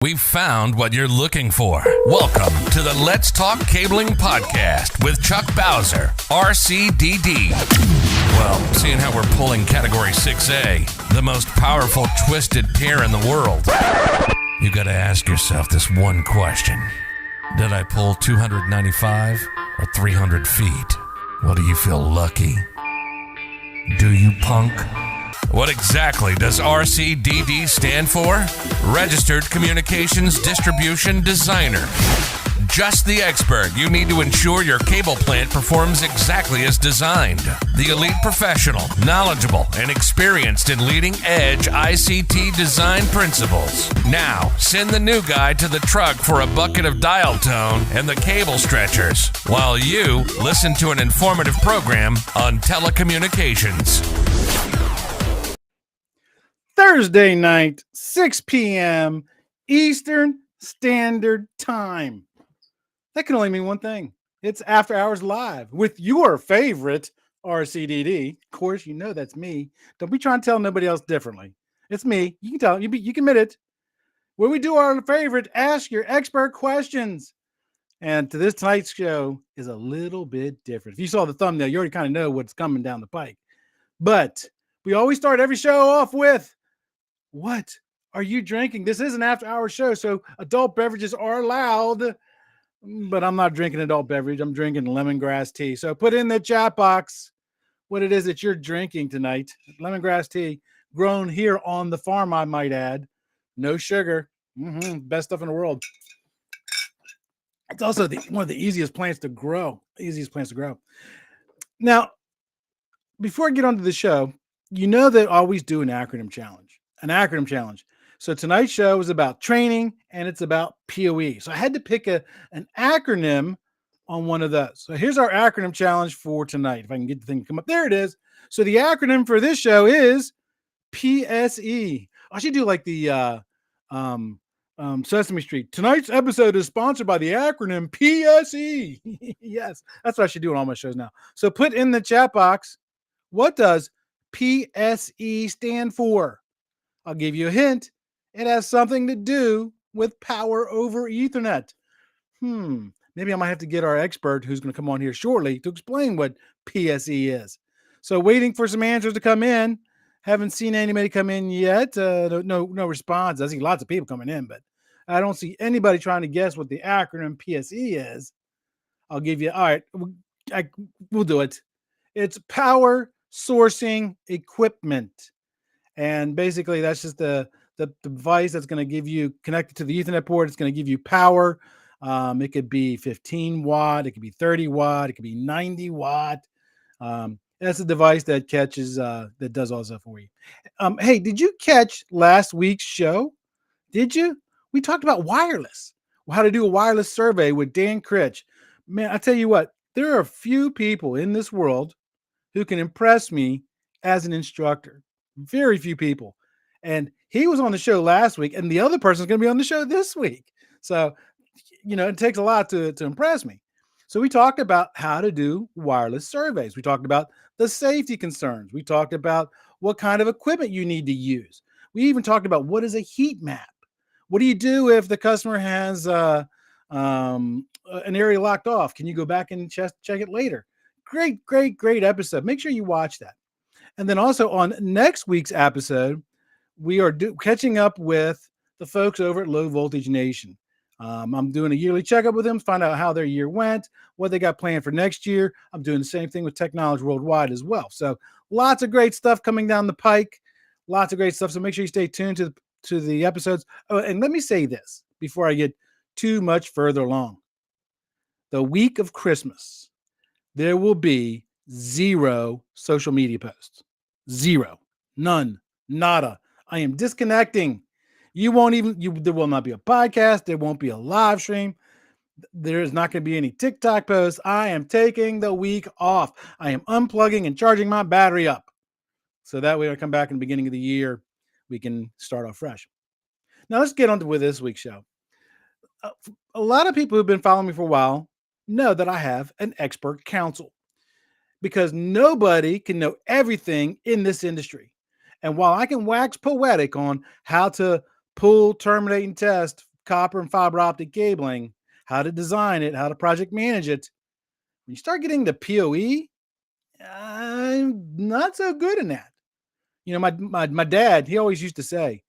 We've found what you're looking for. Welcome to the Let's Talk Cabling Podcast with Chuck Bowser, RCDD. Well, seeing how we're pulling Category 6A, the most powerful twisted pair in the world, you gotta ask yourself this one question. Did I pull 295 or 300 feet? Well, do you feel lucky? Do you, punk? What exactly does RCDD stand for? Registered Communications Distribution Designer. Just the expert you need to ensure your cable plant performs exactly as designed. The elite professional, knowledgeable, and experienced in leading-edge ICT design principles. Now, send the new guy to the truck for a bucket of dial tone and the cable stretchers, while you listen to an informative program on telecommunications. Thursday night, 6 p.m. Eastern Standard Time. That can only mean one thing. It's After Hours Live with your favorite RCDD. Of course, you know that's me. Don't be trying to tell nobody else differently. It's me. You can tell. You can admit it. Where we do our favorite Ask Your Expert questions. And to this tonight's show is a little bit different. If you saw the thumbnail, you already kind of know what's coming down the pike. But we always start every show off with, what are you drinking? This is an after-hour show, so adult beverages are allowed, but I'm not drinking adult beverage. I'm drinking lemongrass tea. So put in the chat box what it is that you're drinking tonight. Lemongrass tea, grown here on the farm, I might add. No sugar. Best stuff in the world. It's also one of the easiest plants to grow. Now, before I get onto the show, you know they always do an acronym challenge. So tonight's show is about training and it's about POE. So I had to pick an acronym on one of those. So here's our acronym challenge for tonight. If I can get the thing to come up. There it is. So the acronym for this show is PSE. I should do like the Sesame Street. Tonight's episode is sponsored by the acronym PSE. Yes, that's what I should do on all my shows now. So put in the chat box, what does PSE stand for? I'll give you a hint. It has something to do with power over Ethernet. Maybe I might have to get our expert who's going to come on here shortly to explain what PSE is. So waiting for some answers to come in. Haven't seen anybody come in yet. No response. I see lots of people coming in, but I don't see anybody trying to guess what the acronym PSE is. I'll give you, all right, we'll do it. It's Power Sourcing Equipment. And basically, that's just the device that's going to give you, connected to the Ethernet port, it's going to give you power. It could be 15 watt, it could be 30 watt, it could be 90 watt. That's a device that catches, that does all stuff for you. Hey, did you catch last week's show? Did you? We talked about wireless, how to do a wireless survey with Dan Critch. Man, I tell you what, there are a few people in this world who can impress me as an instructor. Very few people. And he was on the show last week, and the other person is going to be on the show this week. So, it takes a lot to impress me. So we talked about how to do wireless surveys. We talked about the safety concerns. We talked about what kind of equipment you need to use. We even talked about what is a heat map. What do you do if the customer has an area locked off? Can you go back and check it later? Great episode. Make sure you watch that. And then also on next week's episode, we are catching up with the folks over at Low Voltage Nation. I'm doing a yearly checkup with them, find out how their year went, what they got planned for next year. I'm doing the same thing with Technology Worldwide as well. So lots of great stuff coming down the pike. Lots of great stuff. So make sure you stay tuned to the episodes. Oh, and let me say this before I get too much further along. The week of Christmas, there will be 0 social media posts. 0. None. Nada. I am disconnecting. There will not be a podcast. There won't be a live stream. There is not going to be any TikTok posts. I am taking the week off. I am unplugging and charging my battery up. So that way when I come back in the beginning of the year, we can start off fresh. Now let's get on with this week's show. A lot of people who've been following me for a while know that I have an expert council, because nobody can know everything in this industry. And while I can wax poetic on how to pull, terminate, and test copper and fiber optic cabling, how to design it, how to project manage it. When you start getting the POE, I'm not so good in that. My dad, he always used to say,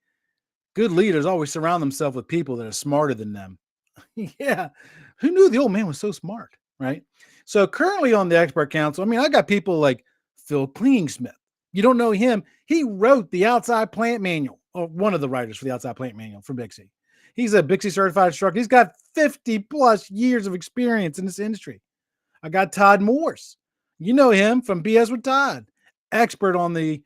good leaders always surround themselves with people that are smarter than them. Yeah. Who knew the old man was so smart, right? So currently on the expert council, I got people like Phil Klingsmith. You don't know him. He wrote the outside plant manual, or one of the writers for the outside plant manual for BICSI. He's a BICSI certified instructor. He's got 50 plus years of experience in this industry. I got Todd Morse. You know him from BS with Todd, expert on the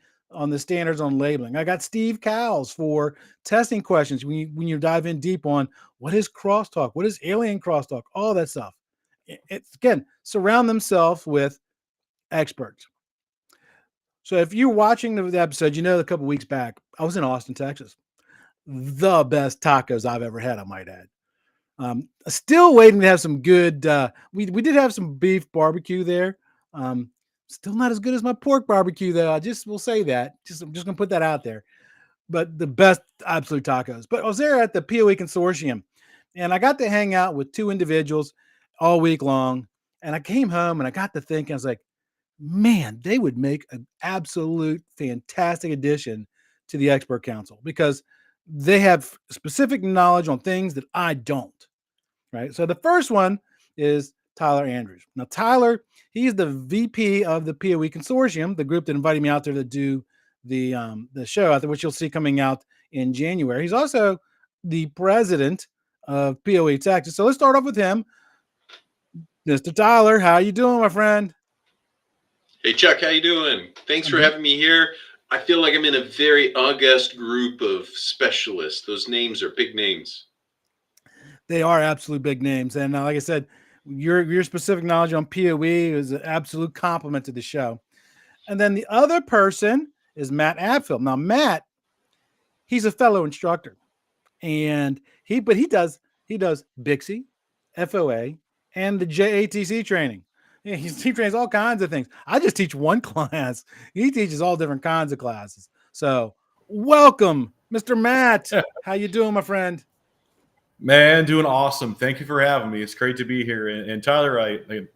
standards on labeling. I got Steve Cowles for testing questions when you dive in deep on what is crosstalk, what is alien crosstalk, all that stuff. It's, again, surround themselves with experts. So if you're watching the episode, a couple weeks back, I was in Austin, Texas. The best tacos I've ever had, I might add. Still waiting to have some good, we did have some beef barbecue there. Still not as good as my pork barbecue, though. I just will say that. I'm just going to put that out there. But the best absolute tacos. But I was there at the POE consortium, and I got to hang out with two individuals all week long. And I came home and I got to thinking, I was like, man, they would make an absolute fantastic addition to the expert council because they have specific knowledge on things that I don't, right? So the first one is Tyler Andrews. Now, Tyler, he's the VP of the POE consortium, the group that invited me out there to do the show out there, which you'll see coming out in January. He's also the president of POE Texas. So let's start off with him. Mr. Tyler, how you doing, my friend? Hey, Chuck, how you doing? Thanks for having me here. I feel like I'm in a very august group of specialists. Those names are big names. They are absolute big names. And like I said, your specific knowledge on POE is an absolute compliment to the show. And then the other person is Mat Apfel. Now, Matt, he's a fellow instructor. And he does BICSI, FOA, and the JATC training. Yeah, he trains all kinds of things. I just teach one class. He teaches all different kinds of classes. So welcome, Mr. Matt. How you doing, my friend? Man, doing awesome. Thank you for having me. It's great to be here. And Tyler,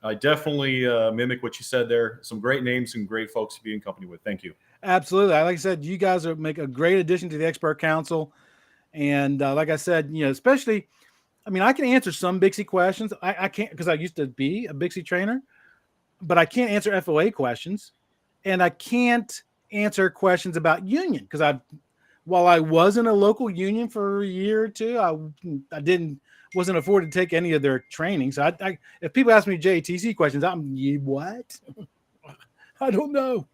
I definitely mimic what you said there. Some great names, some great folks to be in company with. Thank you. Absolutely. Like I said, you guys make a great addition to the expert council. And like I said, especially, I can answer some BICSI questions. I can't because I used to be a BICSI trainer. But I can't answer FOA questions, and I can't answer questions about union because while I was in a local union for a year or two, I wasn't afforded to take any of their training. So if people ask me JTC questions, what? I don't know.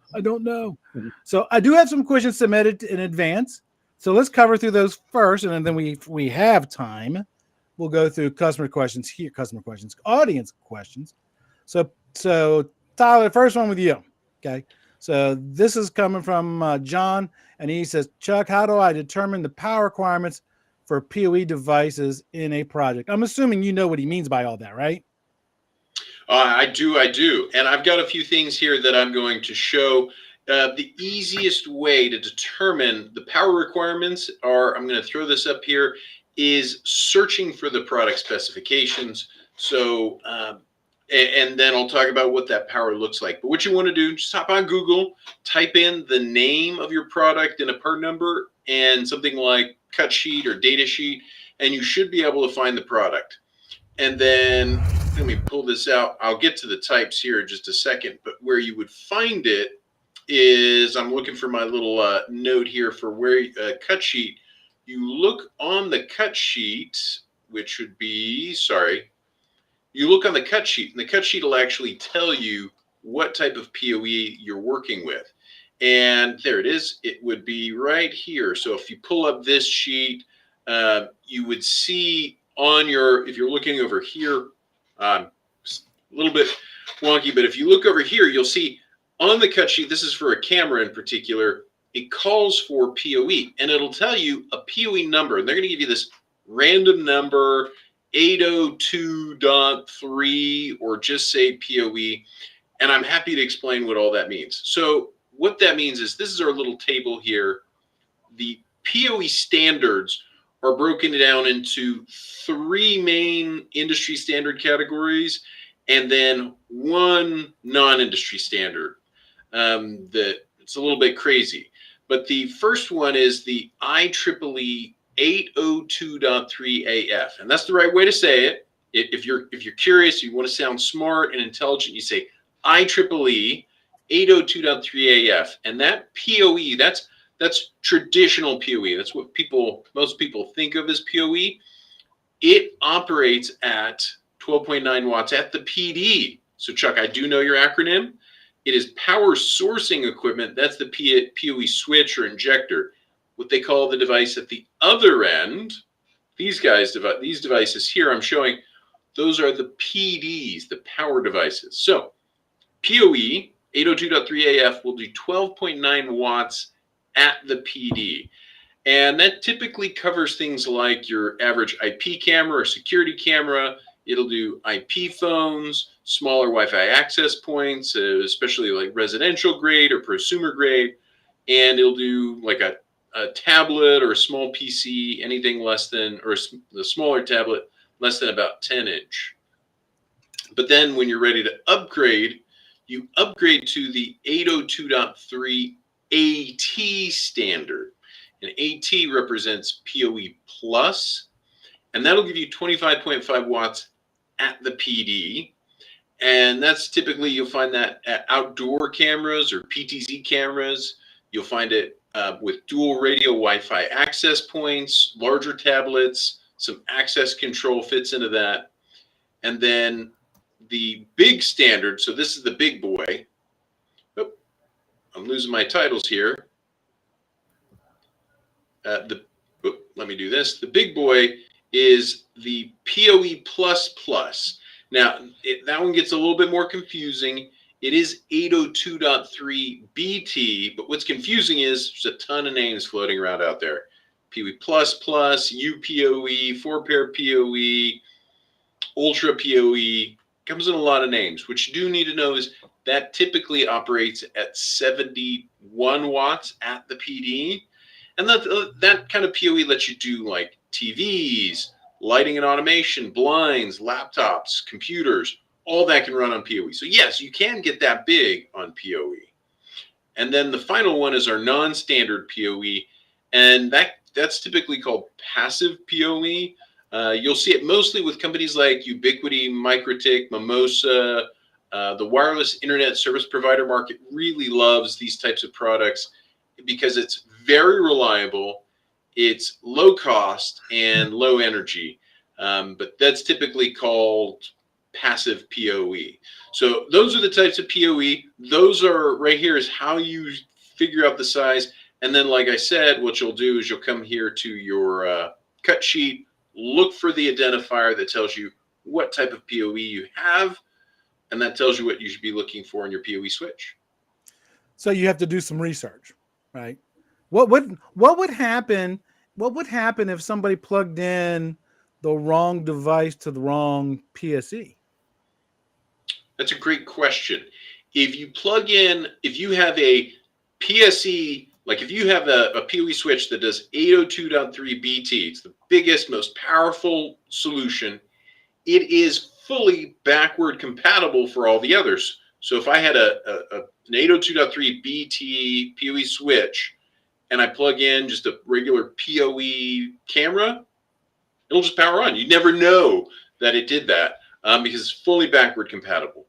So I do have some questions submitted in advance. So let's cover through those first, and then we have time, we'll go through customer questions, audience questions. So Tyler, first one with you. Okay. So this is coming from John, and he says, Chuck, how do I determine the power requirements for POE devices in a project? I'm assuming you know what he means by all that, right? I do. And I've got a few things here that I'm going to show. The easiest way to determine the power requirements I'm going to throw this up here, is searching for the product specifications. So, and then I'll talk about what that power looks like. But what you want to do, just hop on Google, type in the name of your product and a part number and something like cut sheet or data sheet, and you should be able to find the product. And then let me pull this out. I'll get to the types here in just a second, but where you would find it is, I'm looking for my little note here for where cut sheet. You look on the cut sheet, which would be, you look on the cut sheet, and the cut sheet will actually tell you what type of POE you're working with. And there it is. It would be right here. So if you pull up this sheet, you would see on if you're looking over here, a little bit wonky, but if you look over here, you'll see on the cut sheet, this is for a camera in particular, it calls for POE, and it'll tell you a POE number. And they're going to give you this random number, 802.3, or just say POE. And I'm happy to explain what all that means. So what that means is, this is our little table here. The POE standards are broken down into 3 main industry standard categories and then 1 non-industry standard. That it's a little bit crazy. But the first one is the IEEE 802.3 AF, and that's the right way to say it. If you're curious, you want to sound smart and intelligent, you say IEEE 802.3 AF, and that PoE, that's traditional PoE. That's what most people think of as PoE. It operates at 12.9 watts at the PD. So Chuck, I do know your acronym. It is power sourcing equipment. That's the PoE switch or injector. What they call the device at the other end, these devices here I'm showing, those are the PDs, the power devices. So PoE 802.3 AF will do 12.9 watts at the PD. And that typically covers things like your average IP camera or security camera. It'll do IP phones, smaller Wi-Fi access points, especially like residential grade or prosumer grade. And it'll do like a tablet or a small PC, anything less than, or the smaller tablet, less than about 10 inch. But then when you're ready to upgrade, you upgrade to the 802.3 AT standard. And AT represents PoE plus, and that'll give you 25.5 watts at the PD. And that's typically, you'll find that at outdoor cameras or PTZ cameras. You'll find it with dual radio Wi-Fi access points, larger tablets, some access control fits into that. And then the big standard, so this is the big boy. Oh, I'm losing my titles here. Let me do this. The big boy is the PoE++. Now, that one gets a little bit more confusing. It is 802.3 BT, but what's confusing is there's a ton of names floating around out there. PoE++, UPoE, 4-pair PoE, Ultra PoE, comes in a lot of names. What you do need to know is that typically operates at 71 watts at the PD. And that kind of PoE lets you do like TVs, lighting and automation, blinds, laptops, computers, all that can run on PoE. So yes, you can get that big on PoE. And then the final one is our non-standard PoE, and that's typically called passive PoE. You'll see it mostly with companies like Ubiquiti, Microtik, Mimosa. The wireless internet service provider market really loves these types of products because it's very reliable, it's low cost, and low energy. But that's typically called passive PoE. So those are the types of PoE. Those are right here is how you figure out the size. And then, like I said, what you'll do is you'll come here to your cut sheet, look for the identifier that tells you what type of PoE you have, and that tells you what you should be looking for in your PoE switch. So you have to do some research, right? What would happen? What would happen if somebody plugged in the wrong device to the wrong PSE? That's a great question. If you have a PSE, like if you have a PoE switch that does 802.3 BT, it's the biggest, most powerful solution. It is fully backward compatible for all the others. So if I had an 802.3 BT PoE switch and I plug in just a regular PoE camera, it'll just power on. You never know that it did that because it's fully backward compatible.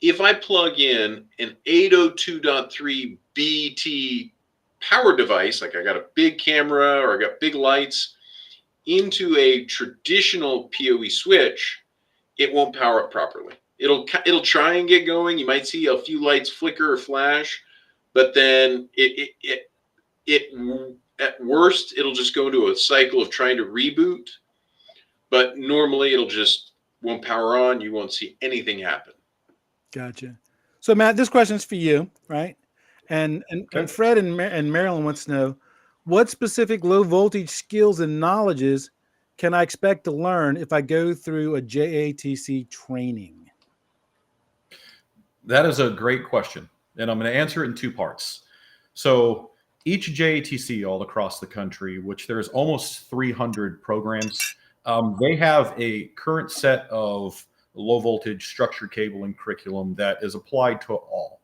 If I plug in an 802.3 BT power device, like I got a big camera or I got big lights, into a traditional PoE switch, it won't power up properly. It'll try and get going. You might see a few lights flicker or flash, but then it at worst, it'll just go into a cycle of trying to reboot. But normally, it'll just won't power on. You won't see anything happen. Gotcha. So Matt, this question is for you, right? And Fred and Marilyn wants to know, what specific low voltage skills and knowledges can I expect to learn if I go through a JATC training? That is a great question, and I'm going to answer it in 2 parts. So each JATC all across the country, which there's almost 300 programs, they have a current set of low voltage structured cabling curriculum that is applied to all.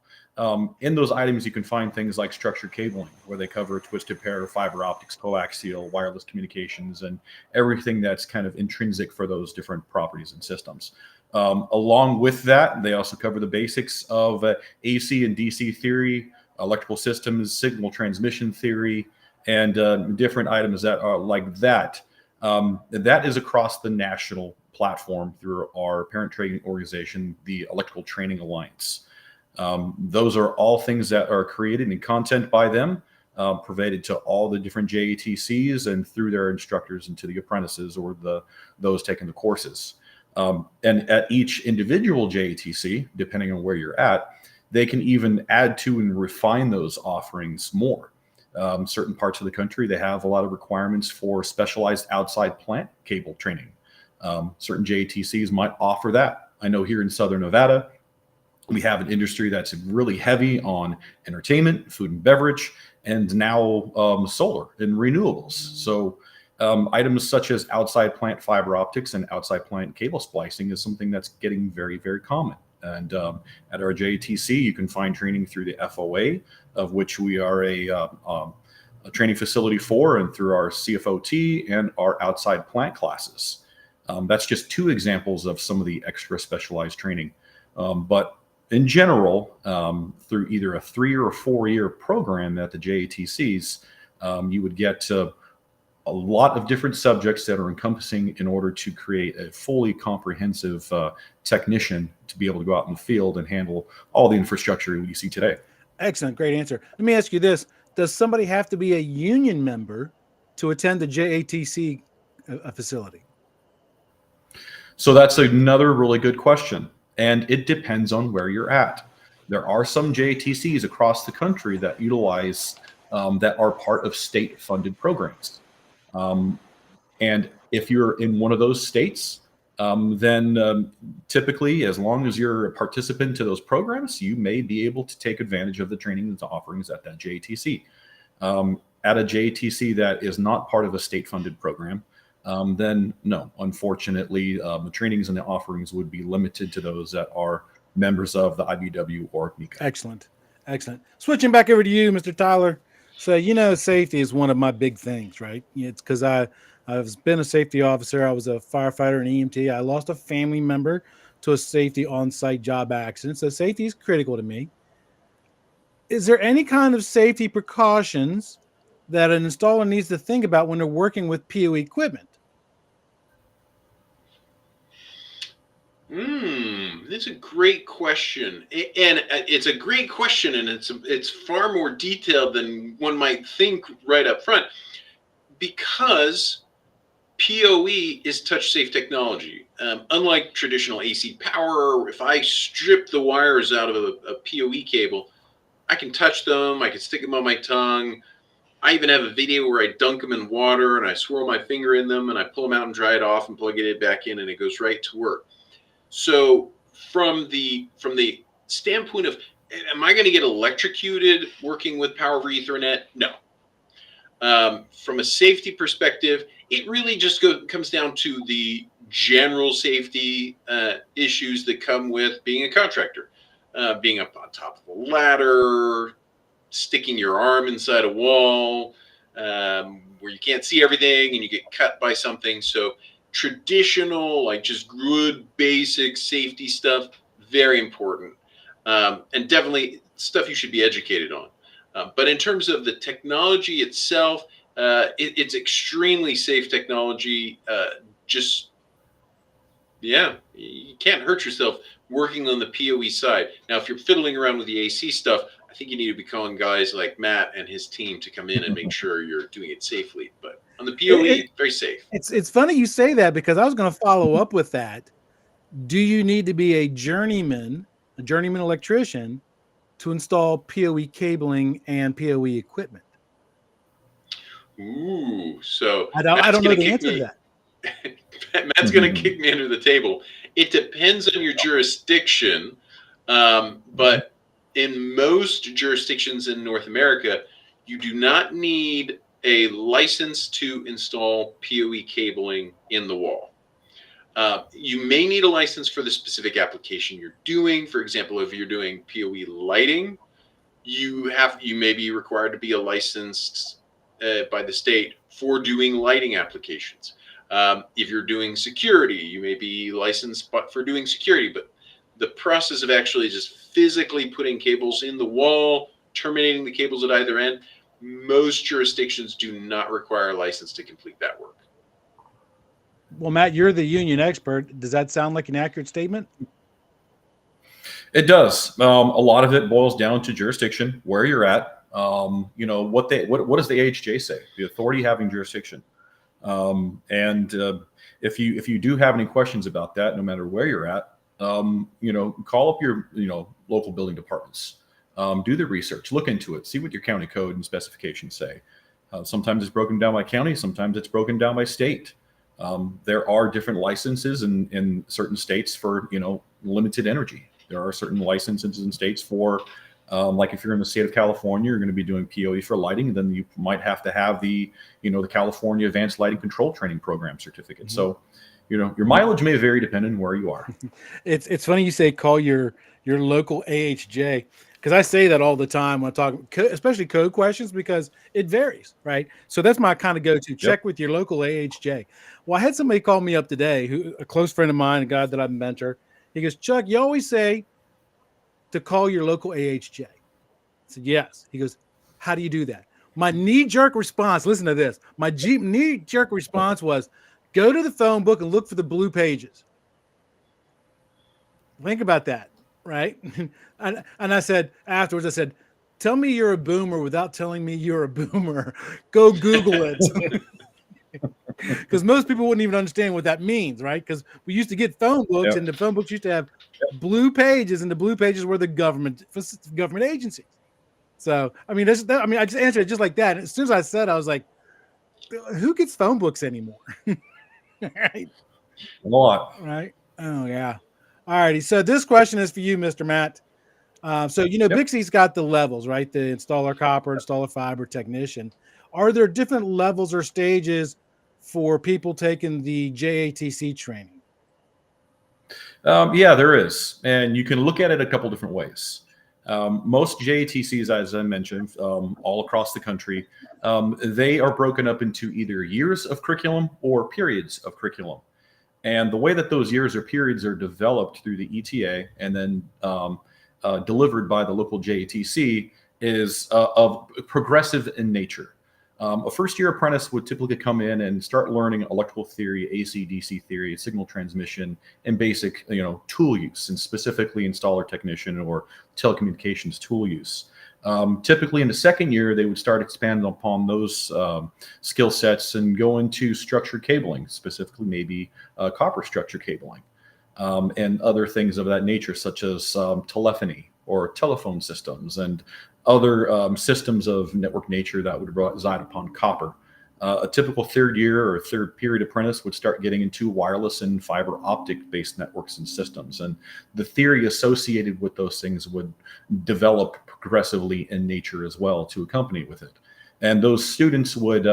In those items, you can find things like structured cabling, where they cover twisted pair, fiber optics, coaxial, wireless communications, and everything that's kind of intrinsic for those different properties and systems. Along with that, they also cover the basics of AC and DC theory, electrical systems, signal transmission theory, and different items that are like that. That is across the national platform through our parent training organization, the Electrical Training Alliance. Those are all things that are created and content by them, provided to all the different JATCs and through their instructors and to the apprentices or those taking the courses. And at each individual JATC, depending on where you're at, they can even add to and refine those offerings more. Certain parts of the country, they have a lot of requirements for specialized outside plant cable training. Certain JATCs might offer that. I know here in Southern Nevada, we have an industry that's really heavy on entertainment, food and beverage, and now solar and renewables. So items such as outside plant fiber optics and outside plant cable splicing is something that's getting very, very common. And at our JATC, you can find training through the FOA, of which we are a training facility for, and through our CFOT and our outside plant classes. That's just two examples of some of the extra specialized training. But in general, through either a 3 or 4 year program at the JATCs, you would get a lot of different subjects that are encompassing in order to create a fully comprehensive technician to be able to go out in the field and handle all the infrastructure you see today. Excellent. Great answer. Let me ask you this. Does somebody have to be a union member to attend the JATC facility? So that's another really good question. And it depends on where you're at. There are some JATCs across the country that utilize, that are part of state-funded programs. And if you're in one of those states, then typically, as long as you're a participant to those programs, you may be able to take advantage of the training and the offerings at that JATC. At a JATC that is not part of a state-funded program, then no, unfortunately, the trainings and the offerings would be limited to those that are members of the IBW or NECA. Excellent. Excellent. Switching back over to you, Mr. Tyler. So, safety is one of my big things, right? It's because I've been a safety officer. I was a firefighter and EMT. I lost a family member to a safety on-site job accident. So safety is critical to me. Is there any kind of safety precautions that an installer needs to think about when they're working with POE equipment? That's a great question, and it's a great question, and it's far more detailed than one might think right up front, because POE is touch safe technology. Unlike traditional AC power, if I strip the wires out of a POE cable, I can touch them, I can stick them on my tongue. I even have a video where I dunk them in water and I swirl my finger in them and I pull them out and dry it off and plug it back in, and it goes right to work. So from the standpoint of, am I going to get electrocuted working with power over Ethernet? No. From a safety perspective, it really just comes down to the general safety issues that come with being a contractor, being up on top of a ladder, sticking your arm inside a wall, where you can't see everything and you get cut by something. So traditional, like just good basic safety stuff, very important, and definitely stuff you should be educated on. But in terms of the technology itself, it's extremely safe technology. You can't hurt yourself working on the POE side. Now, if you're fiddling around with the AC stuff, I think you need to be calling guys like Matt and his team to come in and make sure you're doing it safely. But on the POE, very safe. It's funny you say that, because I was going to follow up with that. Do you need to be a journeyman electrician to install POE cabling and POE equipment? Ooh, so I don't know the answer to that. Matt's going to kick me under the table. It depends on your jurisdiction, but in most jurisdictions in North America, You do not need a license to install PoE cabling in the wall. You may need a license for the specific application you're doing. For example, if you're doing PoE lighting, you may be required to be licensed by the state for doing lighting applications. If you're doing security, you may be licensed for doing security, but the process of actually just physically putting cables in the wall, terminating the cables at either end, most jurisdictions do not require a license to complete that work. Well, Matt, you're the union expert. Does that sound like an accurate statement? It does. A lot of it boils down to jurisdiction, where you're at. What does the AHJ say? The authority having jurisdiction. If you do have any questions about that, no matter where you're at, call up your local building departments. Do the research, look into it, see what your county code and specifications say. Sometimes it's broken down by county, sometimes it's broken down by state. There are different licenses in certain states for limited energy. There are certain licenses in states for, like if you're in the state of California, you're going to be doing PoE for lighting, and then you might have to have the California Advanced Lighting Control Training Program certificate. Mm-hmm. So, your mileage may vary depending on where you are. It's funny you say call your local AHJ, because I say that all the time when I talk, especially code questions, because it varies, right? So that's my kind of go-to. Check with your local AHJ. Well, I had somebody call me up today, a close friend of mine, a guy that I mentor. He goes, Chuck, you always say to call your local AHJ. I said, yes. He goes, how do you do that? My knee-jerk response, listen to this. My knee-jerk response was, go to the phone book and look for the blue pages. Think about that, right? And I said, afterwards, tell me you're a boomer without telling me you're a boomer. Go Google it. Because most people wouldn't even understand what that means, right? Because we used to get phone books, and the phone books used to have blue pages, and the blue pages were the government agencies. So, I mean, I just answered it just like that. And as soon as I said, I was like, who gets phone books anymore? Right? A lot. Right? Oh, yeah. All righty. So this question is for you, Mr. Matt. BICSI's got the levels, right? The installer copper, installer fiber, technician. Are there different levels or stages for people taking the JATC training? Yeah, there is. And you can look at it a couple different ways. Most JATCs, as I mentioned, all across the country, they are broken up into either years of curriculum or periods of curriculum. And the way that those years or periods are developed through the ETA and then delivered by the local JATC is of progressive in nature. A first-year apprentice would typically come in and start learning electrical theory, AC/DC theory, signal transmission, and basic, tool use, and specifically installer technician or telecommunications tool use. Typically, in the second year, they would start expanding upon those skill sets and go into structured cabling, specifically maybe copper structure cabling, and other things of that nature, such as telephony or telephone systems and other systems of network nature that would reside upon copper. A typical third year or third period apprentice would start getting into wireless and fiber optic based networks and systems. And the theory associated with those things would develop progressively in nature as well to accompany with it. And those students would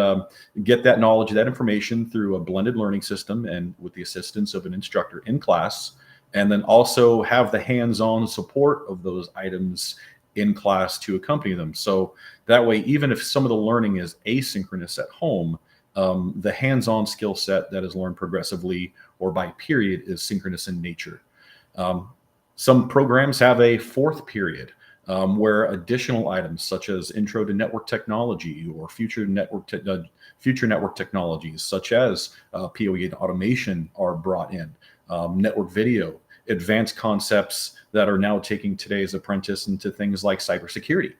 get that knowledge, that information through a blended learning system and with the assistance of an instructor in class, and then also have the hands-on support of those items in class to accompany them. So that way, even if some of the learning is asynchronous at home, the hands-on skill set that is learned progressively or by period is synchronous in nature. Some programs have a fourth period where additional items such as intro to network technology or future network technologies such as PoE and automation are brought in, network video, advanced concepts that are now taking today's apprentice into things like cybersecurity.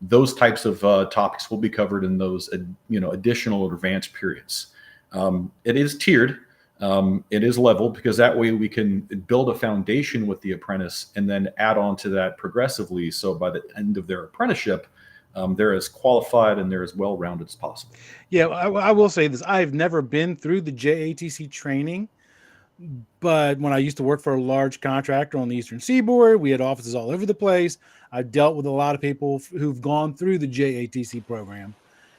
Those types of topics will be covered in those, additional or advanced periods. It is tiered, it is leveled, because that way we can build a foundation with the apprentice and then add on to that progressively. So by the end of their apprenticeship, they're as qualified and they're as well-rounded as possible. Yeah, I will say this. I've never been through the JATC training, But when I used to work for a large contractor on the Eastern Seaboard, we had offices all over the place. I dealt with a lot of people who've gone through the JATC program.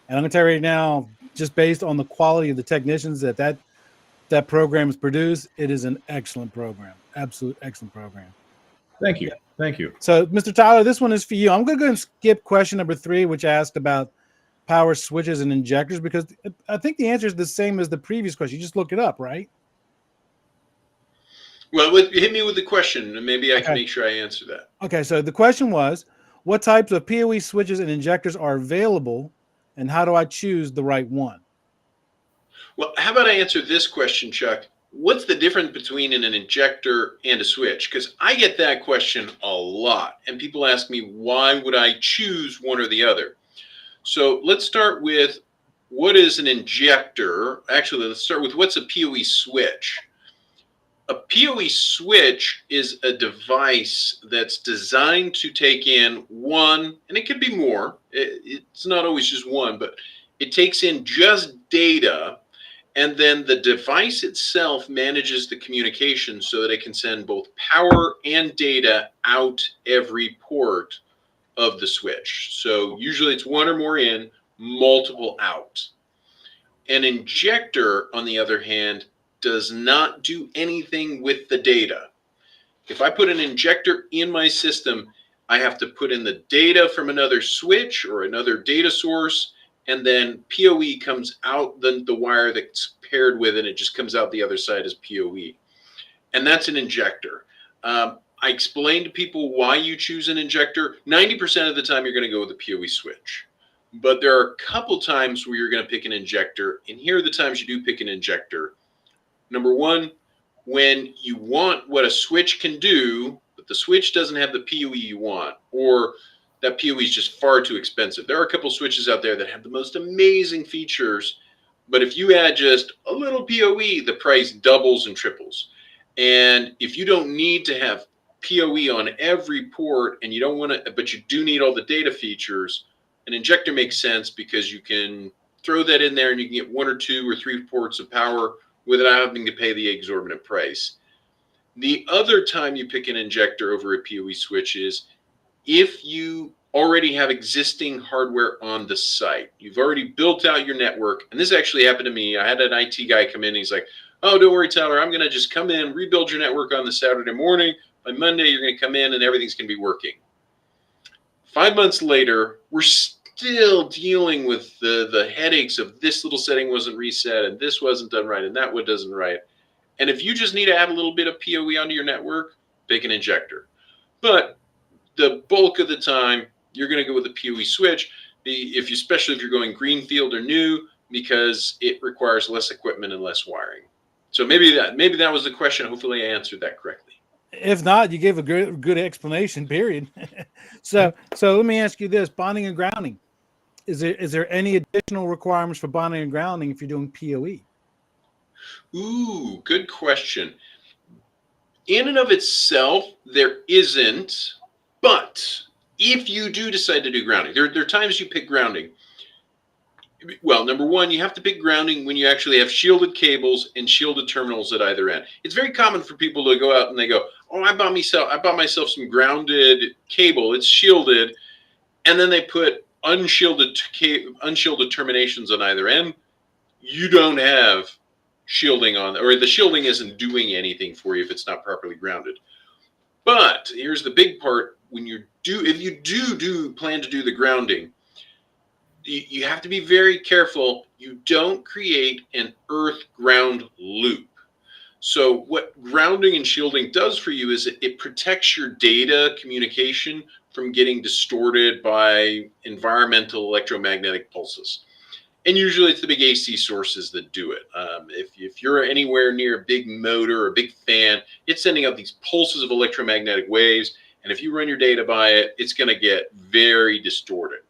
And I'm going to tell you right now, just based on the quality of the technicians that program has produced, it is an excellent program. Absolute excellent program. Thank you. Yeah. Thank you. So, Mr. Tyler, this one is for you. I'm going to go and skip question number 3, which asked about power switches and injectors, because I think the answer is the same as the previous question. You just look it up, right? Well, hit me with the question, and maybe I can make sure I answer that. Okay, so the question was, what types of PoE switches and injectors are available, and how do I choose the right one? Well, how about I answer this question, Chuck? What's the difference between an injector and a switch? Because I get that question a lot, and people ask me, why would I choose one or the other? So let's start with, what is an injector? Actually, let's start with, what's a PoE switch? A PoE switch is a device that's designed to take in one, and it could be more. It's not always just one, but it takes in just data, and then the device itself manages the communication so that it can send both power and data out every port of the switch. So usually it's one or more in, multiple out. An injector, on the other hand, does not do anything with the data. If I put an injector in my system, I have to put in the data from another switch or another data source, and then PoE comes out the wire that's paired with it. It just comes out the other side as PoE. And that's an injector. I explain to people why you choose an injector. 90% of the time, you're going to go with a PoE switch. But there are a couple times where you're going to pick an injector. And here are the times you do pick an injector. Number one, when you want what a switch can do, but the switch doesn't have the PoE you want, or that PoE is just far too expensive. There are a couple switches out there that have the most amazing features, but if you add just a little PoE, the price doubles and triples. And if you don't need to have PoE on every port, and you don't want to, but you do need all the data features, an injector makes sense because you can throw that in there and you can get 1 or 2 or 3 ports of power without having to pay the exorbitant price. The other time you pick an injector over a PoE switch is if you already have existing hardware on the site. You've already built out your network. And this actually happened to me. I had an IT guy come in. He's like, oh, don't worry, Tyler. I'm going to just come in, rebuild your network on the Saturday morning. By Monday, you're going to come in and everything's going to be working. 5 months later, we're still dealing with the headaches of this little setting wasn't reset and this wasn't done right and that one doesn't right. And if you just need to add a little bit of PoE onto your network, pick an injector. But the bulk of the time, you're going to go with a PoE switch, especially if you're going greenfield or new, because it requires less equipment and less wiring. So maybe that was the question. Hopefully I answered that correctly. If not, you gave a good explanation, period. So let me ask you this, bonding and grounding. Is there any additional requirements for bonding and grounding if you're doing PoE? Ooh, good question. In and of itself, there isn't, but if you do decide to do grounding, there are times you pick grounding. Well, number one, you have to pick grounding when you actually have shielded cables and shielded terminals at either end. It's very common for people to go out and they go, oh, I bought myself some grounded cable. It's shielded. And then they put unshielded terminations on either end. You don't have shielding on, or the shielding isn't doing anything for you if it's not properly grounded. But here's the big part: if you do plan to do the grounding, you have to be very careful. You don't create an earth ground loop. So what grounding and shielding does for you is it protects your data communication from getting distorted by environmental electromagnetic pulses. And usually it's the big AC sources that do it. If you're anywhere near a big motor or a big fan, it's sending out these pulses of electromagnetic waves. And if you run your data by it, it's going to get very distorted.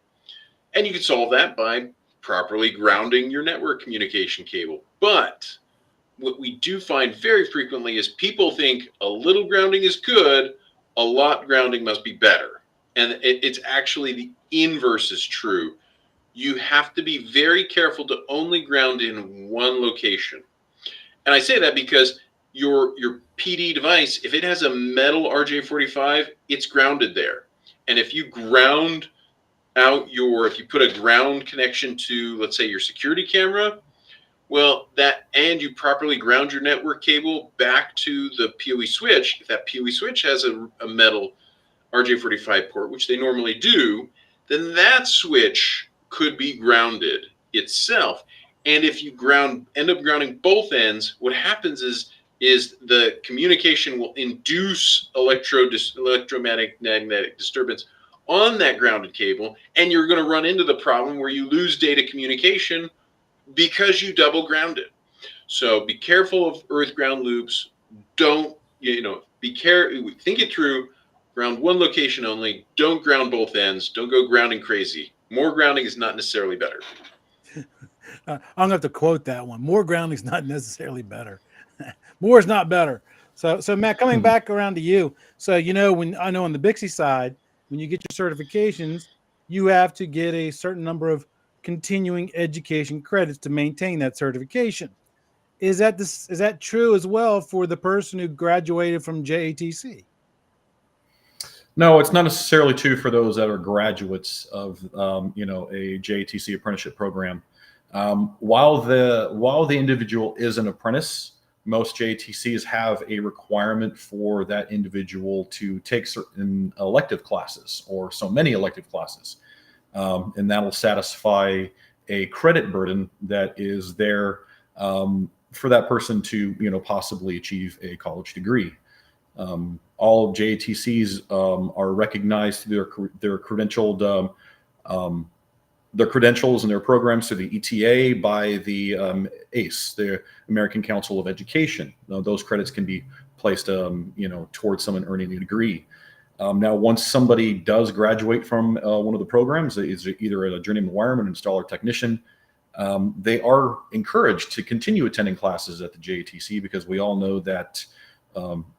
And you can solve that by properly grounding your network communication cable. But what we do find very frequently is people think a little grounding is good, a lot grounding must be better. And it's actually the inverse is true. You have to be very careful to only ground in one location. And I say that because your PD device, if it has a metal RJ45, it's grounded there. And if you ground out if you put a ground connection to, let's say, your security camera, well, and you properly ground your network cable back to the PoE switch, if that PoE switch has a metal RJ45 port, which they normally do, then that switch could be grounded itself. And if you end up grounding both ends, what happens is the communication will induce electromagnetic disturbance on that grounded cable, and you're going to run into the problem where you lose data communication because you double grounded. So be careful of earth ground loops. Don't, be careful, think it through. Ground one location only. Don't ground both ends. Don't go grounding crazy. More grounding is not necessarily better. I'm gonna have to quote that one. More grounding is not necessarily better. More is not better. So Matt, coming back around to you. So when I know on the BICSI side, when you get your certifications, you have to get a certain number of continuing education credits to maintain that certification. Is that true as well for the person who graduated from JATC? No, it's not necessarily true for those that are graduates of a JATC apprenticeship program. While the individual is an apprentice, most JATCs have a requirement for that individual to take certain elective classes, or so many elective classes, and that'll satisfy a credit burden that is there for that person to possibly achieve a college degree. All JATCs are recognized through their credentialed their credentials and their programs through the ETA by the ACE, the American Council of Education. Those credits can be placed towards someone earning a degree. Now, once somebody does graduate from one of the programs, is either a journeyman wireman, installer, technician, they are encouraged to continue attending classes at the JATC, because we all know that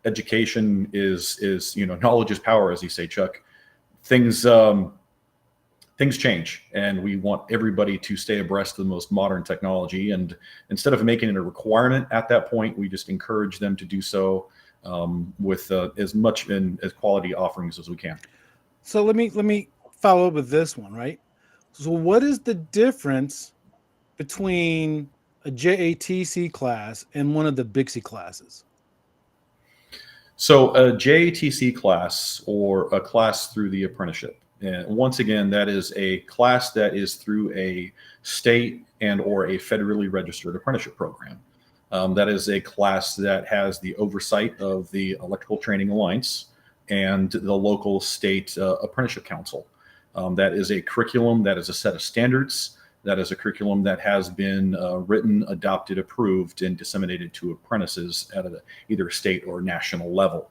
education is knowledge is power, as you say, Chuck. Things change, and we want everybody to stay abreast of the most modern technology. And instead of making it a requirement at that point, we just encourage them to do so with as much as quality offerings as we can. So let me follow up with this one, right? So what is the difference between a JATC class and one of the BICSI classes? So a JATC class, or a class through the apprenticeship, and once again, that is a class that is through a state and or a federally registered apprenticeship program. That is a class that has the oversight of the Electrical Training Alliance and the local state apprenticeship council. That is a curriculum, that is a set of standards, that is a curriculum that has been written, adopted, approved, and disseminated to apprentices at either state or national level.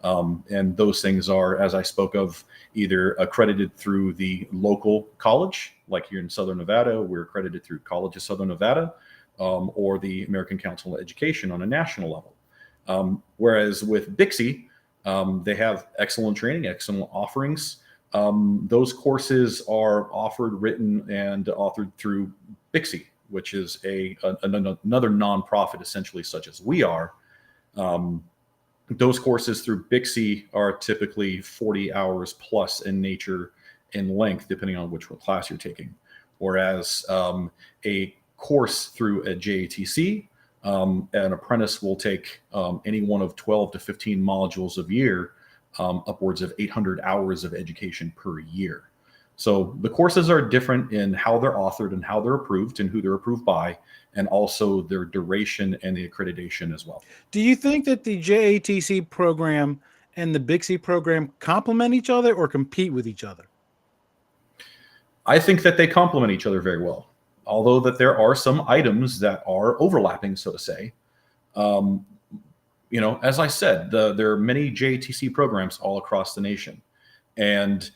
And those things are, as I spoke of, either accredited through the local college, like here in Southern Nevada, we're accredited through College of Southern Nevada, or the American Council of Education on a national level. Whereas with BICSI, they have excellent training, excellent offerings. Those courses are offered, written, and authored through BICSI, which is another nonprofit, essentially, such as we are. Those courses through BICSI are typically 40 hours plus in nature and length, depending on which class you're taking. Whereas a course through a JATC, an apprentice will take any one of 12 to 15 modules a year, upwards of 800 hours of education per year. So the courses are different in how they're authored and how they're approved and who they're approved by, and also their duration and the accreditation as well. Do you think that the JATC program and the BICSI program complement each other or compete with each other? I think that they complement each other very well, although that there are some items that are overlapping, so to say. As I said, there are many JATC programs all across the nation, and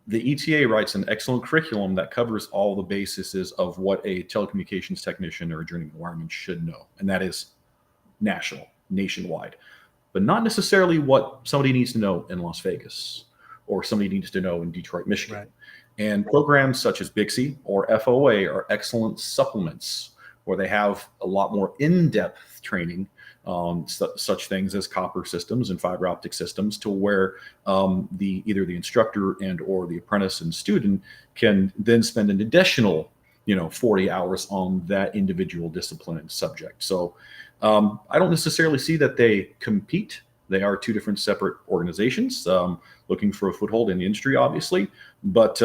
the ETA writes an excellent curriculum that covers all the bases of what a telecommunications technician or a journeyman wireman should know, and that is nationwide, but not necessarily what somebody needs to know in Las Vegas or somebody needs to know in Detroit, Michigan. Right. And programs such as BICSI or FOA are excellent supplements or they have a lot more in-depth training, such things as copper systems and fiber optic systems, to where either the instructor and or the apprentice and student can then spend an additional 40 hours on that individual discipline and subject. So I don't necessarily see that they compete. They are two different separate organizations looking for a foothold in the industry, obviously. But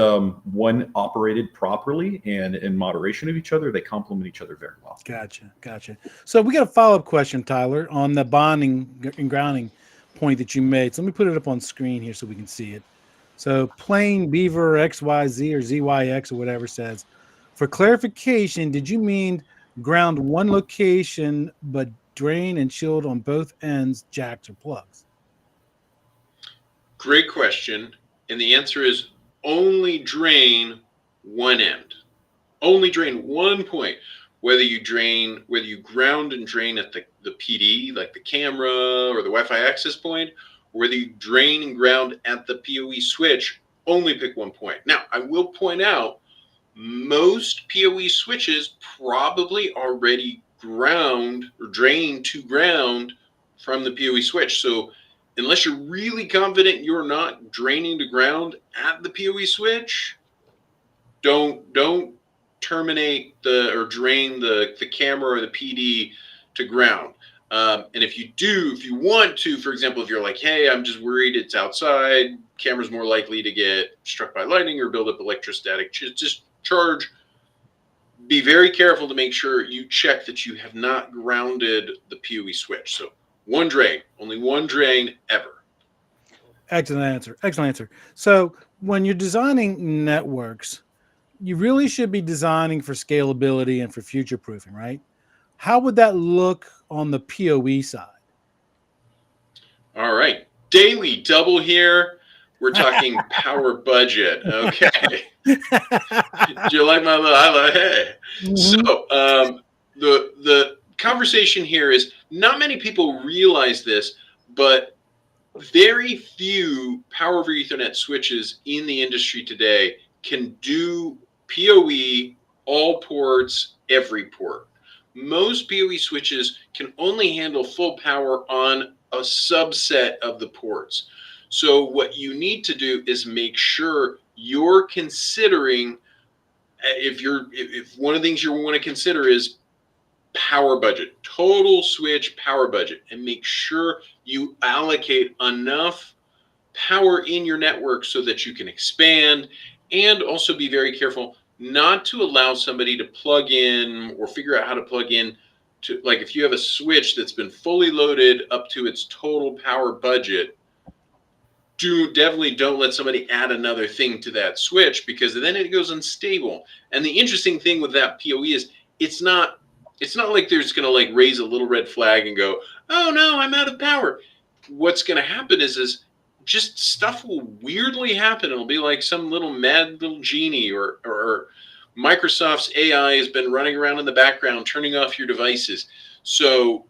when operated properly and in moderation of each other, they complement each other very well. Gotcha. So we got a follow-up question, Tyler, on the bonding and grounding point that you made. So let me put it up on screen here so we can see it. So plain Beaver XYZ or ZYX or whatever says, for clarification, did you mean ground one location but drain and shield on both ends, jacks or plugs? Great question. And the answer is only drain one end. Only drain one point. Whether you ground and drain at the PD, like the camera or the Wi-Fi access point, or whether you drain and ground at the PoE switch, only pick one point. Now, I will point out, most PoE switches probably already ground or drain to ground from the PoE switch. So unless you're really confident you're not draining to ground at the PoE switch, don't terminate or drain the camera or the PD to ground. And if you want to, for example, if you're like, hey, I'm just worried it's outside, camera's more likely to get struck by lightning or build up electrostatic charge, be very careful to make sure you check that you have not grounded the PoE switch. So one drain, only one drain ever. Excellent answer. So when you're designing networks, you really should be designing for scalability and for future proofing, right? How would that look on the PoE side? All right. Daily double here. We're talking power budget. Okay. Do you like my little highlight? Hey. Mm-hmm. So the conversation here is, not many people realize this, but very few power over Ethernet switches in the industry today can do PoE, all ports, every port. Most PoE switches can only handle full power on a subset of the ports. So what you need to do is make sure you're considering, if one of the things you want to consider is power budget, total switch power budget, and make sure you allocate enough power in your network so that you can expand, and also be very careful not to allow somebody to plug in or figure out how to plug in to, like, if you have a switch that's been fully loaded up to its total power budget, definitely don't let somebody add another thing to that switch, because then it goes unstable. And the interesting thing with that PoE is it's not like there's going to like raise a little red flag and go, oh no, I'm out of power. What's going to happen is just stuff will weirdly happen. It'll be like some mad little genie, or Microsoft's AI has been running around in the background turning off your devices. So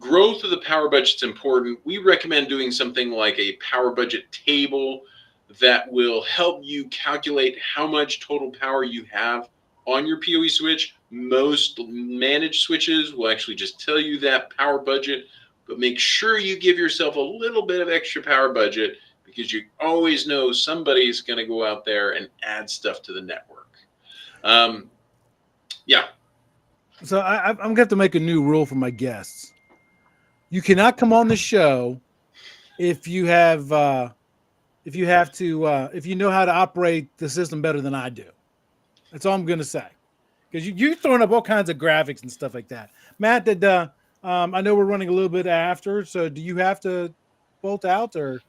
growth of the power budget is important. We recommend doing something like a power budget table that will help you calculate how much total power you have on your PoE switch. Most managed switches will actually just tell you that power budget, but make sure you give yourself a little bit of extra power budget, because you always know somebody's going to go out there and add stuff to the network. Yeah. So I'm going to have to make a new rule for my guests. You cannot come on the show if you know how to operate the system better than I do. That's all I'm going to say. Because you're throwing up all kinds of graphics and stuff like that. Matt, I know we're running a little bit after, so do you have to bolt out, or?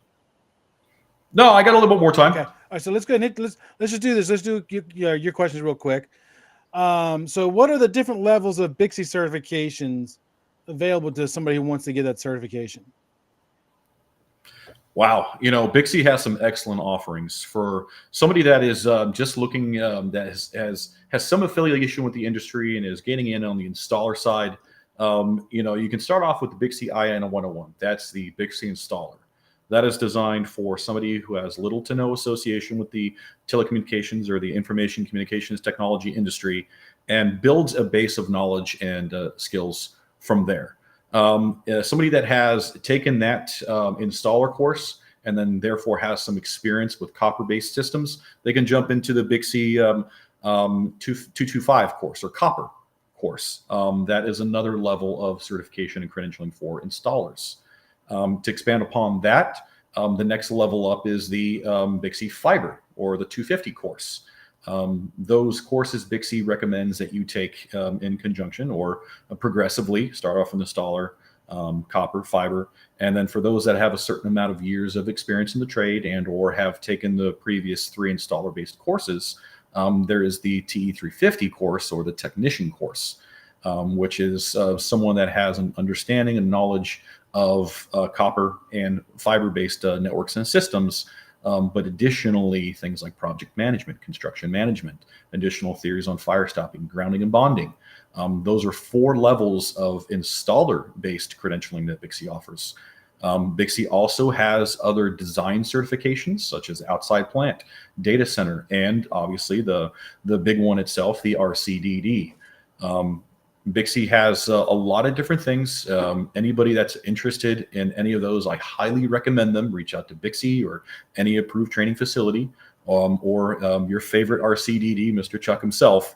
No, I got a little bit more time. Okay. All right, so let's go ahead. Let's just do this. Let's do your questions real quick. So what are the different levels of BICSI certifications available to somebody who wants to get that certification? Wow. BICSI has some excellent offerings for somebody that is just looking, that has some affiliation with the industry and is getting in on the installer side. You can start off with the BICSI IN 101. That's the BICSI installer. That is designed for somebody who has little to no association with the telecommunications or the information communications technology industry, and builds a base of knowledge and skills from there. Somebody that has taken that installer course and then therefore has some experience with copper-based systems, they can jump into the BICSI 225 course or copper course. That is another level of certification and credentialing for installers. To expand upon that, the next level up is the BICSI fiber or the 250 course. Those courses BICSI recommends that you take in conjunction or progressively start off with installer, copper, fiber, and then for those that have a certain amount of years of experience in the trade and or have taken the previous 3 installer-based courses, there is the TE350 course or the technician course, which is someone that has an understanding and knowledge of copper and fiber-based networks and systems, but additionally things like project management, construction management, additional theories on fire stopping, grounding, and bonding. Those are 4 levels of installer-based credentialing that BICSI offers. BICSI also has other design certifications such as outside plant, data center, and obviously the big one itself, the RCDD. BICSI has a lot of different things. Anybody that's interested in any of those, I highly recommend them. Reach out to BICSI or any approved training facility, or your favorite RCDD, Mr. Chuck himself.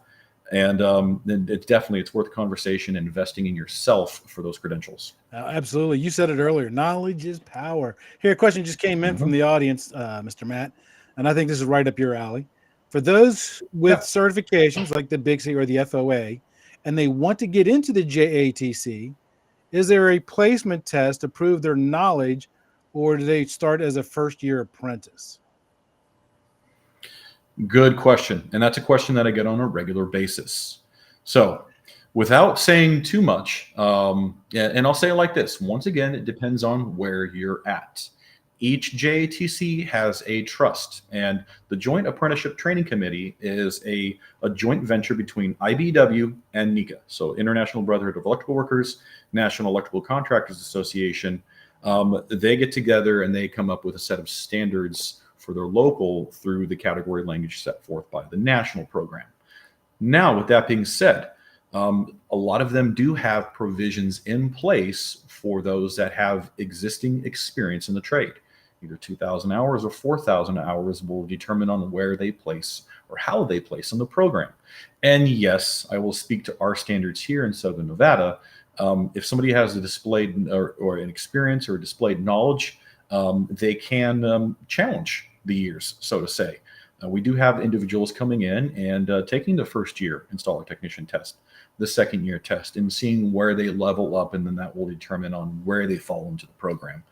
And it's worth a conversation and investing in yourself for those credentials. Absolutely. You said it earlier. Knowledge is power. Here, a question just came in from the audience, Mr. Matt, and I think this is right up your alley. For those with certifications like the BICSI or the FOA, and they want to get into the JATC, is there a placement test to prove their knowledge, or do they start as a first-year apprentice? Good question. And that's a question that I get on a regular basis. So without saying too much, and I'll say it like this. Once again, it depends on where you're at. Each JATC has a trust, and the Joint Apprenticeship Training Committee is a joint venture between IBEW and NECA, so International Brotherhood of Electrical Workers, National Electrical Contractors Association. They get together and they come up with a set of standards for their local through the category language set forth by the national program. Now, with that being said, a lot of them do have provisions in place for those that have existing experience in the trade. Either 2,000 hours or 4,000 hours will determine on where they place or how they place in the program. And yes, I will speak to our standards here in Southern Nevada. If somebody has a displayed or an experience or displayed knowledge, they can challenge the years, so to say. We do have individuals coming in and taking the first year installer technician test, the second year test, and seeing where they level up, and then that will determine on where they fall into the program.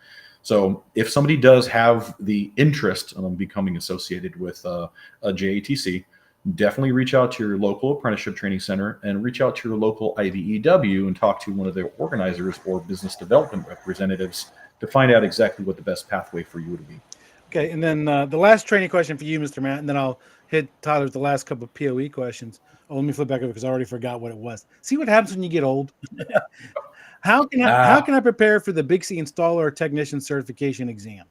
So if somebody does have the interest in becoming associated with a JATC, definitely reach out to your local apprenticeship training center and reach out to your local IBEW and talk to one of their organizers or business development representatives to find out exactly what the best pathway for you would be. Okay, and then the last training question for you, Mr. Matt, and then I'll hit Tyler with the last couple of POE questions. Oh, let me flip back over because I already forgot what it was. See what happens when you get old? How can I prepare for the BICSI installer technician certification exam?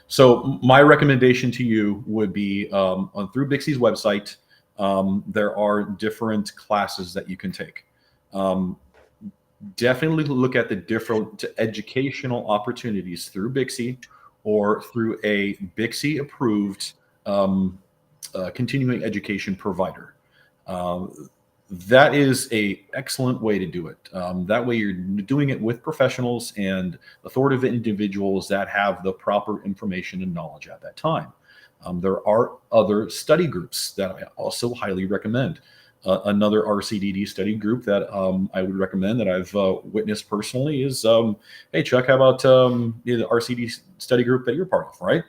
So my recommendation to you would be through BICSI's website. There are different classes that you can take. Definitely look at the different educational opportunities through BICSI or through a BICSI approved continuing education provider. That is a excellent way to do it. That way you're doing it with professionals and authoritative individuals that have the proper information and knowledge at that time. There are other study groups that I also highly recommend. Another RCDD study group that I would recommend that I've witnessed personally is, hey, Chuck, how about the RCD study group that you're part of, right?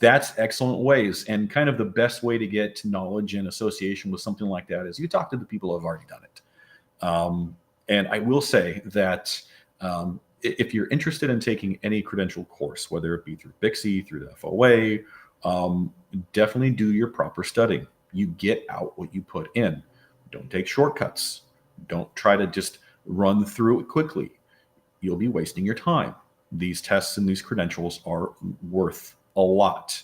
That's excellent ways. And kind of the best way to get knowledge and association with something like that is you talk to the people who have already done it. And I will say that if you're interested in taking any credential course, whether it be through BICSI, through the FOA, definitely do your proper studying. You get out what you put in. Don't take shortcuts. Don't try to just run through it quickly. You'll be wasting your time. These tests and these credentials are worth a lot.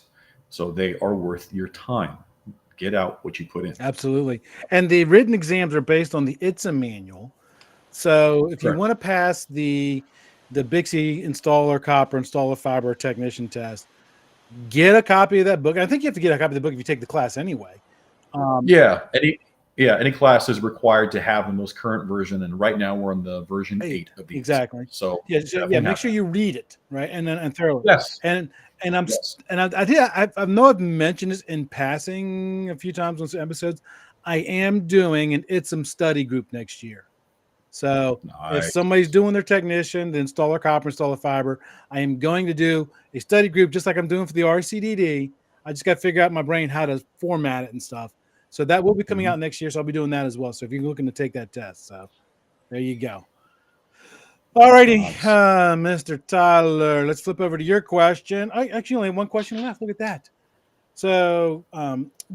So they are worth your time. Get out what you put in. Absolutely. And the written exams are based on the ITSA manual. So if you Correct. want to pass the BICSI installer copper, installer fiber technician test, get a copy of that book. I think you have to get a copy of the book if you take the class anyway. Any class is required to have the most current version, and right now we're on the version 8 of the exactly. So Make sure you read it right and thoroughly. Yes. And I'm Yes. and I know I've mentioned this in passing a few times on some episodes. I am doing an ITSM study group next year. So if somebody's doing their technician, the installer copper, installer fiber, I am going to do a study group just like I'm doing for the RCDD. I just got to figure out in my brain how to format it and stuff. So that will be coming out next year. So I'll be doing that as well. So if you're looking to take that test, so there you go. All righty, Mr. Tyler, let's flip over to your question. I actually only have one question left. Look at that. So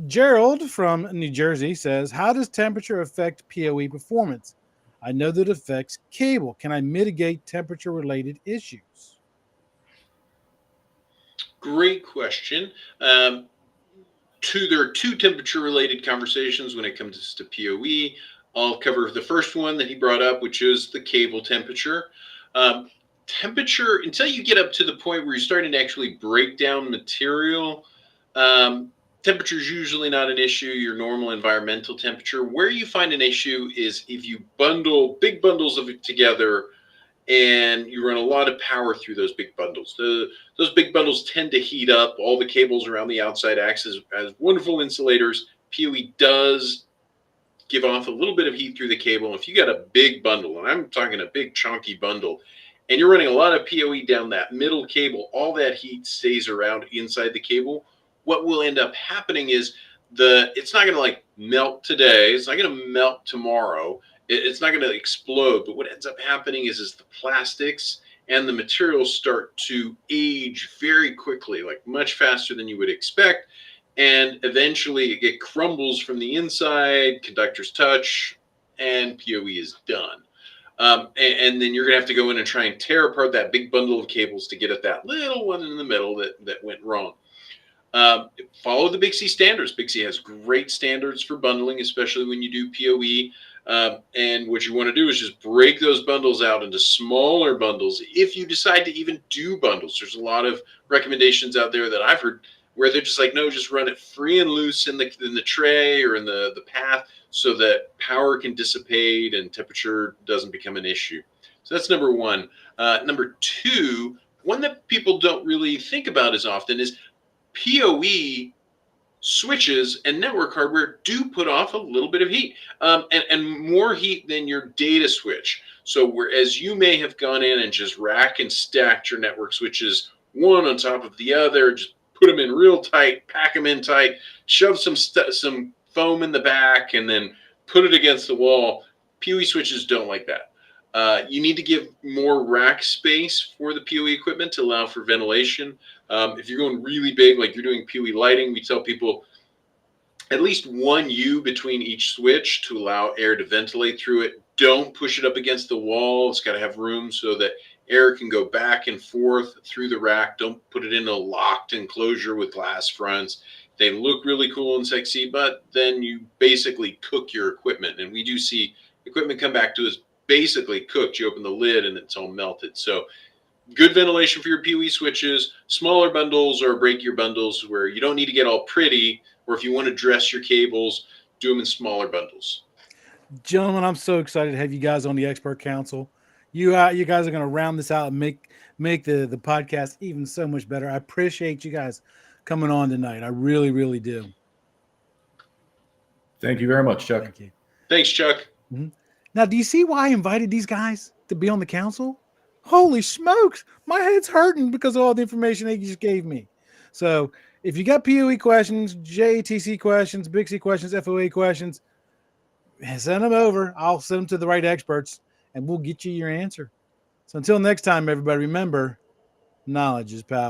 Gerald from New Jersey says, how does temperature affect PoE performance? I know that it affects cable. Can I mitigate temperature-related issues? Great question. There are two temperature-related conversations when it comes to PoE. I'll cover the first one that he brought up, which is the cable temperature. Temperature, until you get up to the point where you're starting to actually break down material, temperature is usually not an issue, your normal environmental temperature. Where you find an issue is if you bundle big bundles of it together and you run a lot of power through those big bundles. Those big bundles tend to heat up. All the cables around the outside act as wonderful insulators. PoE does give off a little bit of heat through the cable. If you got a big bundle, and I'm talking a big chunky bundle, and you're running a lot of PoE down that middle cable, all that heat stays around inside the cable. What will end up happening is it's not going to like melt today. It's not going to melt tomorrow. It's not going to explode. But what ends up happening is the plastics and the materials start to age very quickly, like much faster than you would expect. And eventually it crumbles from the inside, conductors touch, and PoE is done. And then you're going to have to go in and try and tear apart that big bundle of cables to get at that little one in the middle that went wrong. Follow the BICSI standards. BICSI has great standards for bundling, especially when you do PoE. And what you want to do is just break those bundles out into smaller bundles. If you decide to even do bundles, there's a lot of recommendations out there that I've heard where they're just like, no, just run it free and loose in the tray or in the path so that power can dissipate and temperature doesn't become an issue. So that's number one. Number two, one that people don't really think about as often is PoE switches and network hardware do put off a little bit of heat, and more heat than your data switch. So whereas you may have gone in and just rack and stacked your network switches one on top of the other, just put them in real tight, pack them in tight, shove some foam in the back, and then put it against the wall. PoE switches don't like that. You need to give more rack space for the PoE equipment to allow for ventilation. If you're going really big, like you're doing PoE lighting, we tell people at least one U between each switch to allow air to ventilate through it. Don't push it up against the wall. It's got to have room so that air can go back and forth through the rack. Don't put it in a locked enclosure with glass fronts. They look really cool and sexy, but then you basically cook your equipment. And we do see equipment come back to us basically cooked. You open the lid and it's all melted. So good ventilation for your PoE switches, smaller bundles or breakier bundles where you don't need to get all pretty, or if you want to dress your cables, do them in smaller bundles. Gentlemen, I'm so excited to have you guys on the expert council. You guys are going to round this out and make the podcast even so much better. I appreciate you guys coming on tonight. I really, really do. Thank you very much, Chuck. Thank you. Thanks, Chuck. Mm-hmm. Now, do you see why I invited these guys to be on the council? Holy smokes, my head's hurting because of all the information they just gave me. So if you got PoE questions, JATC questions, BICSI questions, FOA questions, send them over. I'll send them to the right experts, and we'll get you your answer. So until next time, everybody, remember, knowledge is power.